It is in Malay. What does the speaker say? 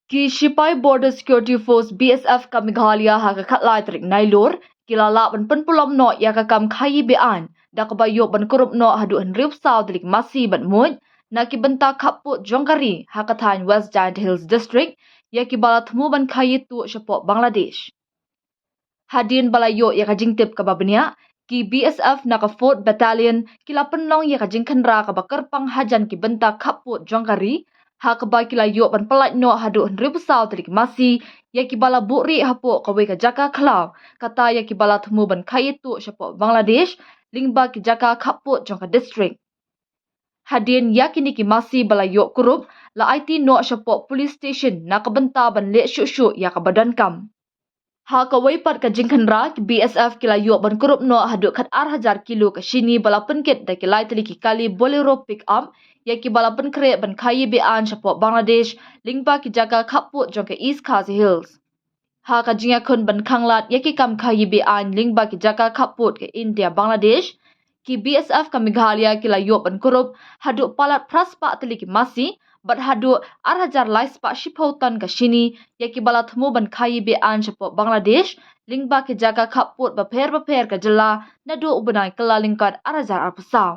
Ki Sipai Border Security Force BSF ka Meghalaya ha ka khatlai trik nailor kilala ban penpulom no ya ka kam khayi bean da ka bayo ban korup no hadu han riu saw dilik masi ban mut na ki benta khappu jongkari ha ka thain West Giant Hills District ya ki bala thmu ban khayi tu shapo Bangladesh hadin balayo ya ka jingtip ka babnya ki BSF na ka 4th Battalion kila penlong ya ka jingkhanra ka bakar pang hajan ki benta khappu jongkari ha ka ba kila yo ban palat no hadu ribu saw trik masi ya ki bala buri hapo ka we ka jaka khalaw kata ya ki bala thmu ban khayit tu shapo Bangladesh lingba ki jaka khappu jongka district hadin ya kini ki masi bala yo kurup la IT no shapo police station na ka benta ban le shu ya ka badan kam ha ka way pat ka jingkhanra ki BSF kila yo ban kurup no hadu khat 8,000 kilo ka shini bala penket da ki lai tali ki kali bolero pick up ya ki bala pen kre ban khayi be an shapo Bangladesh lingba ki jaga khappu jongke East Khasi Hills ha ka jinga khun ban khanglat ya ki kam khayi be an lingba ki jaga khappu ke India Bangladesh ki BSF ka Meghalaya kila yo ban kurup hadu palat praspa tali ki masi bat hadu 8,000 lais pa shipautan ka shini ya ki bala thmu ban khayi be an shapo Bangladesh lingba ki jaga khappu ba pher ka jala nadu ubanai kala lingkat 8,000 arpasaw